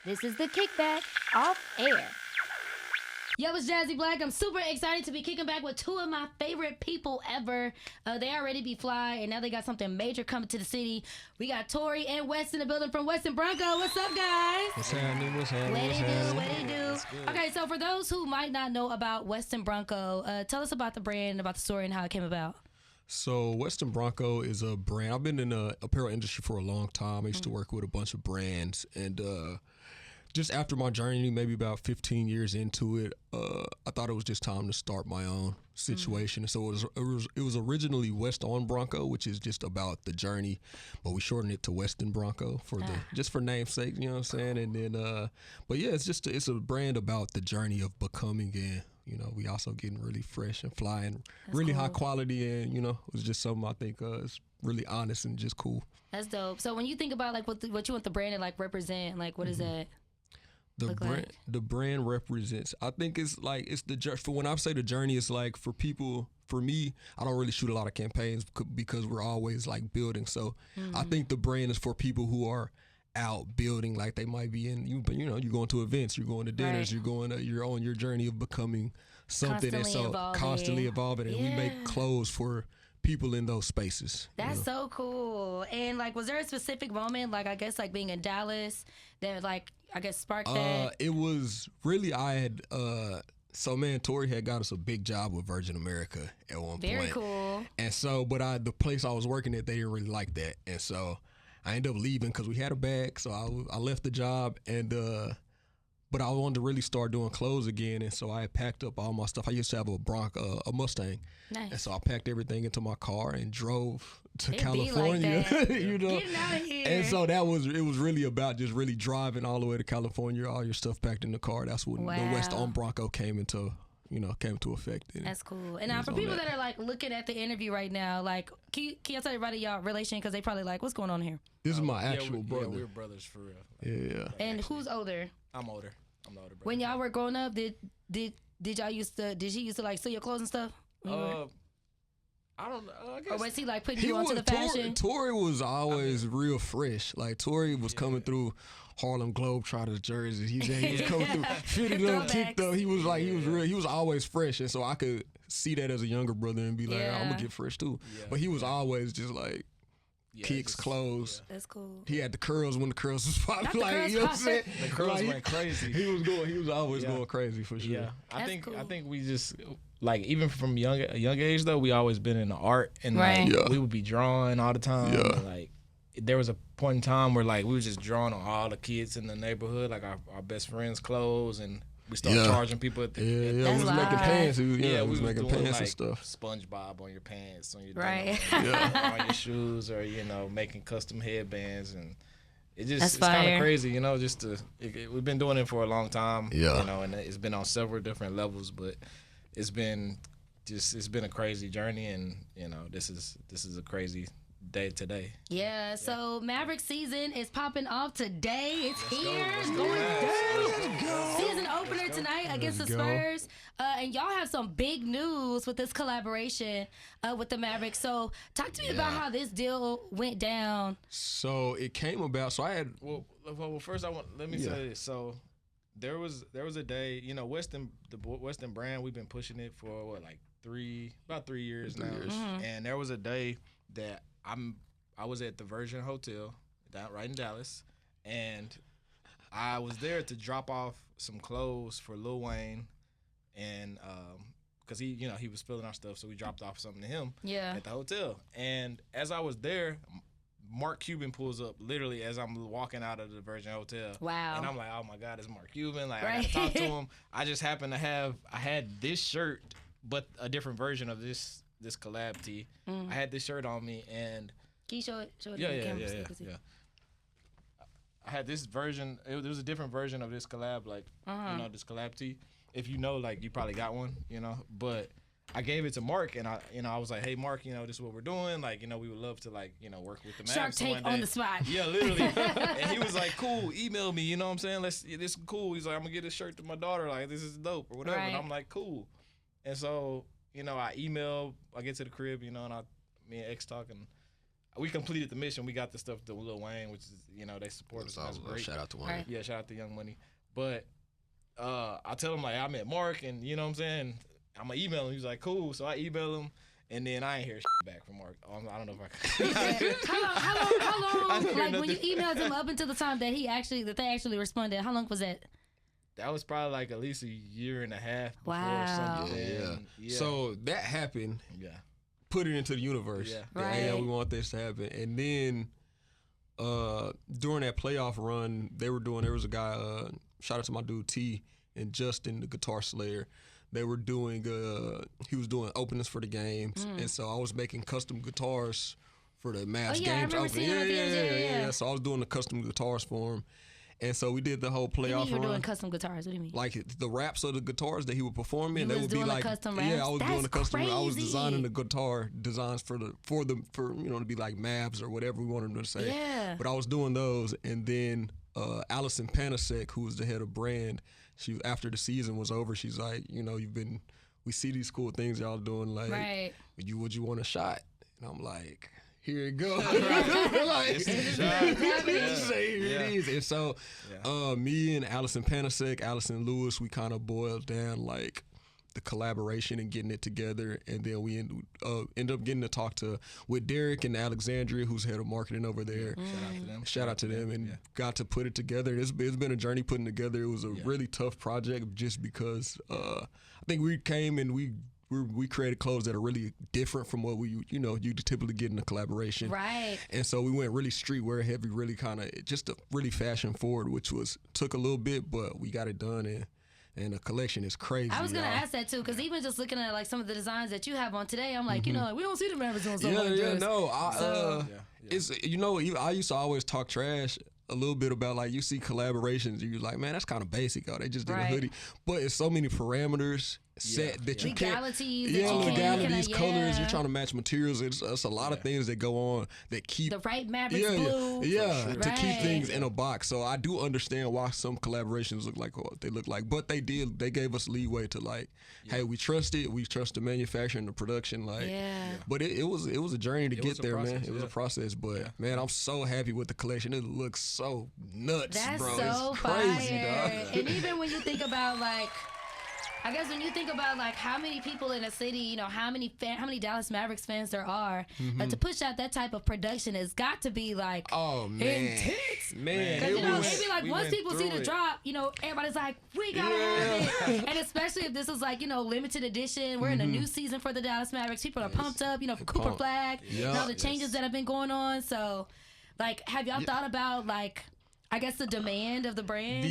This is the Kickback Off Air. Yo, it's Jazzy Black. I'm super excited to be kicking back with two of my favorite people ever. They already be fly, and now they got something major coming to the city. We got Tori and West in the building from Weston Bronco. What's up, guys? What's happening? What's happening? What they do? Okay, so for those who might not know about Weston Bronco, tell us about the brand, about the story, and how it came about. So Weston Bronco is a brand. I've been in the apparel industry for a long time. I used to work with a bunch of brands, and just after my journey, maybe about 15 years into it, I thought it was just time to start my own situation. So it was originally Weston Bronco, which is just about the journey, but we shortened it to Weston Bronco for just for namesake, you know what I'm saying? And then, but yeah, it's a brand about the journey of becoming, and you know, we also getting really fresh and fly and really high quality, and you know, it was just something I think is really honest and just cool. That's dope. So when you think about like what you want the brand to like represent, like what is that? The brand represents. I think it's the for when I say the journey, it's like for people. For me, I don't really shoot a lot of campaigns because we're always like building. So I think the brand is for people who are out building, like they might be in. You're going to events, you're going to dinners, you're on your journey of becoming something, constantly evolving. And we make clothes for people in those spaces. That's so cool. And like, was there a specific moment, like I guess like being in Dallas, that like I guess sparked that? It was really so man, Tori had got us a big job with Virgin America at one point. Very cool. And so, but the place I was working at, they didn't really like that, and so I ended up leaving because we had a bag. So I left the job, and but I wanted to really start doing clothes again, and so I had packed up all my stuff. I used to have a Mustang, nice. And so I packed everything into my car and drove to California. Like you know, getting out of here. And so it was really about just really driving all the way to California, all your stuff packed in the car. That's when the Weston Bronco came into effect. That's cool. And now for people that are like looking at the interview right now, like, can you tell everybody y'all relation? Because they probably like, what's going on here? This is my actual brother. Yeah, we're brothers for real. Yeah. And who's older? I'm older. I'm the older brother. When y'all were growing up, did she used to like steal your clothes and stuff? I don't know. I guess. Or was he like putting you onto the fashion? Tori was always real fresh. Like Tori was coming through Harlem Globetrotters jerseys. He was coming through fitted up, kicked up. He was always fresh, and so I could see that as a younger brother and be like, I'm gonna get fresh too. Yeah. But he was always just like kicks, clothes. That's cool. He had the curls when the curls was popping. Like, you know what I'm saying? The curls went crazy. He was always going crazy for sure. Yeah, I think we just like even from a young age though, we always been in the art, and we would be drawing all the time. Yeah. And, like there was a point in time where like we were just drawing on all the kids in the neighborhood, like our best friends' clothes, and we started charging people at the we was making pants. We was making doing, pants like, and stuff. SpongeBob on your pants, on your on your shoes, or making custom headbands, and it's kind of crazy, just we've been doing it for a long time, and it's been on several different levels, but it's been a crazy journey, and this is a crazy day today. Yeah, so Mavericks season is popping off today. It's here. It's going down. Season opener tonight against the Spurs. And y'all have some big news with this collaboration with the Mavericks. So talk to me about how this deal went down. So it came about. So I had first let me say this. So there was a day, Weston brand, we've been pushing it for about 3 years now. Mm-hmm. And there was a day that I was at the Virgin Hotel right in Dallas, and I was there to drop off some clothes for Lil Wayne, and because he was filling our stuff, so we dropped off something to him at the hotel. And as I was there, Mark Cuban pulls up literally as I'm walking out of the Virgin Hotel. Wow. And I'm like, oh my God, it's Mark Cuban. Like, I gotta talk to him. I just happened to I had this shirt, but a different version of this collab tee. I had this shirt on me, and can you show it yeah. I had this version. There was a different version of this collab, this collab tee. If you probably got one, But I gave it to Mark, and I was like, hey Mark, this is what we're doing. Like, we would love to work with the Mavs. Shark Tank on the spot. Yeah, literally. And he was like, cool, email me. You know what I'm saysaying? This is cool. He's like, I'm gonna get this shirt to my daughter. Like, this is dope or whatever. Right. And I'm like, cool. And so, I get to the crib, and me and X talking. we completed the mission. We got the stuff to Lil Wayne, which is, they support us. That's great. Shout out to Wayne. Right. Yeah, shout out to Young Money. But I tell him, like, I met Mark, and you know what I'm saying? I'm going to email him. He's like, cool. So I email him, and then I ain't hear back from Mark. I don't know if I can. How long, like, when you emailed him up until the time that they actually responded, how long was that? That was probably like at least a year and a half before Wow. something. Yeah. So that happened. Yeah. Put it into the universe. Yeah. That, hey, we want this to happen. And then during that playoff run, there was a guy, shout out to my dude T and Justin, the Guitar Slayer. They were doing, he was doing openings for the games. And so I was making custom guitars for the Mavs games. I remember seeing Yeah. So I was doing the custom guitars for him. And so we did the whole playoff you were run. doing custom guitars. What do you mean? Like the raps of the guitars that he would perform in, You they was would be doing the like, custom raps? yeah, I was doing the custom. I was That's designing crazy. the guitar designs for to be like Mavs or whatever we wanted them to say. Yeah. But I was doing those, and then Allison Panasek, who was the head of brand, she after the season was over, she's like, we see these cool things y'all doing, like, Right. would you want a shot? And I'm like, here it goes. It's the shot. Say here it is. And so me and Allison Panasek, Allison Lewis, we kind of boiled down like the collaboration and getting it together. And then we end up getting to talk with Derek and Alexandria, who's head of marketing over there. Shout out to them. And got to put it together. It's been a journey putting together. It was a really tough project just because I think we came and we created clothes that are really different from what you typically get in a collaboration. Right. And so we went really streetwear heavy, really kind of just really fashion forward, which took a little bit, but we got it done, and the collection is crazy. I was gonna y'all. ask that too, because even just looking at like some of the designs that you have on today, I'm like, we don't see the Mavericks on something like this. It's I used to always talk trash a little bit about, like, you see collaborations, you're like, man, that's kind of basic. Oh, they just did a hoodie, but it's so many parameters set that you can't. Legalities, legalities, colors. You're trying to match materials. It's a lot of things that go on that keep the right Mavericks blue. To keep things in a box. So I do understand why some collaborations look like what they look like, but they gave us leeway to, like, hey, we trust it. We trust the manufacturing, the production, like. But it was a journey to get there, man. It was a process, but man, I'm so happy with the collection. It looks so nuts, That's bro. so It's crazy, fire. dog. And even when you think about, like, I guess when you think about, like, how many people in a city, how many Dallas Mavericks fans there are, to push out that type of production has got to be, like, intense. Man, Because, it'd be like, once people see the drop, everybody's like, we gotta have it. And especially if this is, like, limited edition. We're in a new season for the Dallas Mavericks. People are pumped up, Cooper Flag, and all the changes that have been going on. So, like, have y'all thought about, like, I guess the demand of the brand?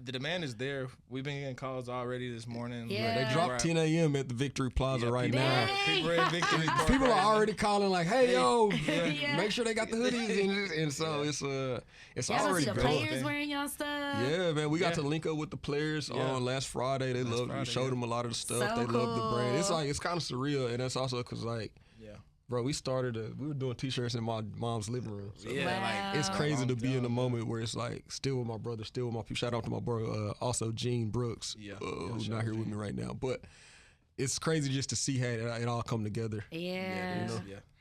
The demand is there. We've been getting calls already this morning. Yeah. They dropped 10 a.m. at the Victory Plaza right now. People are at Victory Park People right are now. already calling like, "Hey, yo, Yeah. make sure they got the hoodies," and so it's Y'all don't already see the going. players wearing y'all stuff? Yeah, man, we got to link up with the players on last Friday. We showed them a lot of the stuff. So They love the brand. cool. It's kind of surreal, and that's also because, like, bro, we were doing T-shirts in my mom's living room. So Wow. it's crazy to be in a moment where it's like still with my brother, still with my people. Shout out to my brother, also Gene Brooks, who's not here with me right now. But it's crazy just to see how it all come together. Yeah.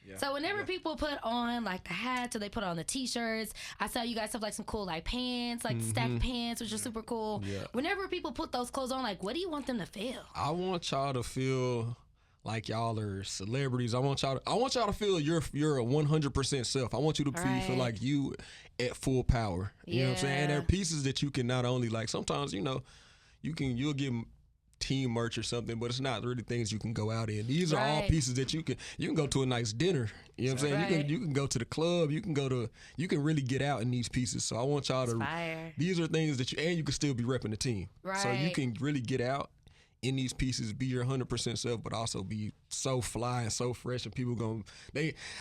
Yeah. So whenever people put on, like, the hats or they put on the T-shirts, I saw you guys have, like, some cool, like, pants, like stacked pants, which are super cool. Yeah. Whenever people put those clothes on, like, what do you want them to feel? I want y'all to feel like y'all are celebrities. I want y'all to feel you're a 100% self. I want you to feel like you at full power. You know what I'm saying? And there are pieces that you can not only, like, sometimes, you'll get team merch or something, but it's not really things you can go out in. These are all pieces that you can go to a nice dinner. You know what I'm saying? You can go to the club. You can really get out in these pieces. So I want y'all to. Fire. These are things that you can still be repping the team. Right. So you can really get out in these pieces, be your 100% self, but also be so fly and so fresh, and people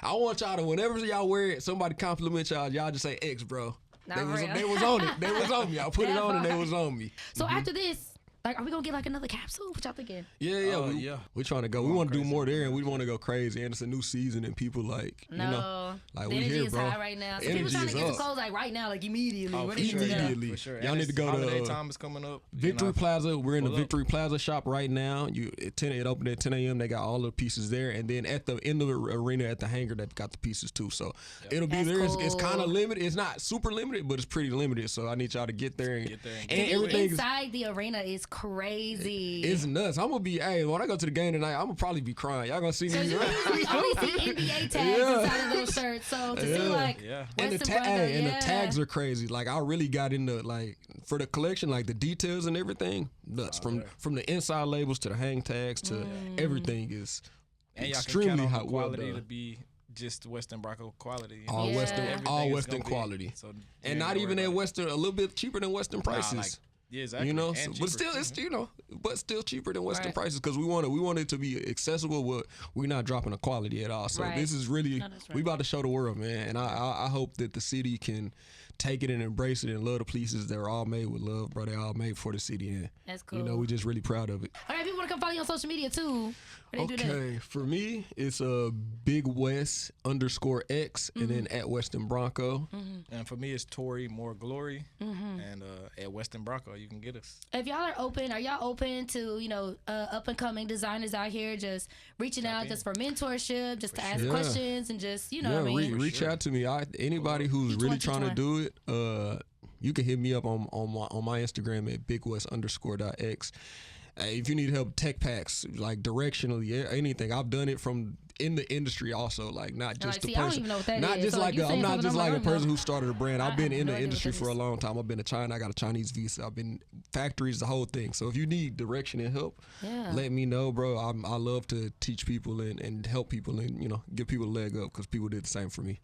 I want y'all to, whenever y'all wear it, somebody compliment y'all just say X, bro. They was on it. They was on me. I put it on and they was on me. So after this, Like, are we gonna get like another capsule? What y'all thinking? Yeah. We're trying to go. We want to do more there, and we want to go crazy. And it's a new season, and people like, No, you know, like the we energy here, is bro. high right now. So Energy people trying to is get some up. clothes like right now, like immediately. Oh, What for do you sure, do? Immediately. For sure. Y'all And need to it's go to holiday time is coming up. Victory Plaza. We're in the pull up. Victory Plaza shop right now. It opened at 10 a.m. They got all the pieces there, and then at the end of the arena at the hangar, they've got the pieces too. So it'll be That's there. It's cool. kind of limited. It's not super limited, but it's pretty limited. So I need y'all to get there and Get there and The get view everything. inside the arena is crazy. It's nuts. I'm gonna be. Hey, when I go to the game tonight, I'm gonna probably be crying. Y'all gonna see me. We only see NBA tags inside of those shirts. So to see like And the Weston Bronco, and the tags are crazy. Like I really got into like for the collection, like the details and everything. Nuts from the inside labels to the hang tags to everything is And y'all can extremely count on high the quality. quality to be just Weston Bronco quality. All Yeah. Western, Everything all is Western gonna be- quality, so you and ain't not gotta even worry at about it. Western. A little bit cheaper than Western prices. Like, yeah, exactly. You know, And but cheaper. still, it's but still cheaper than Western Right. prices because we want it to be accessible. But we're not dropping the quality at all. So Right. this is really that's right. we about to show the world, man. And I hope that the city can take it and embrace it and love the pieces. They're all made with love, bro. They're all made for the city, and That's cool. you know we just really proud of it. All right, people want to come follow you on social media too. Where they do that? Okay, for me, it's Big West _X and then at Weston Bronco. And for me, it's Tori More Glory. And at Weston Bronco, you can get us. If y'all are open, are y'all open to up and coming designers out here just reaching out just for mentorship, just to ask sure. questions and just Yeah, what I mean? reach out to me. Anybody who's Each really one, trying each to do it, you can hit me up on my Instagram at bigwest_X. If you need help, tech packs, like directionally, anything. I've done it from in the industry also, like not just Like, the see, I don't person, even know what that not is. just So, like you I'm saying not something just I'm like a like, I don't person know. who started a brand. I I've been have in no the idea what industry that for a is. long time. I've been to China. I got a Chinese visa. I've been factories, the whole thing. So if you need direction and help, Yeah. let me know, bro. I love to teach people and help people and give people a leg up because people did the same for me.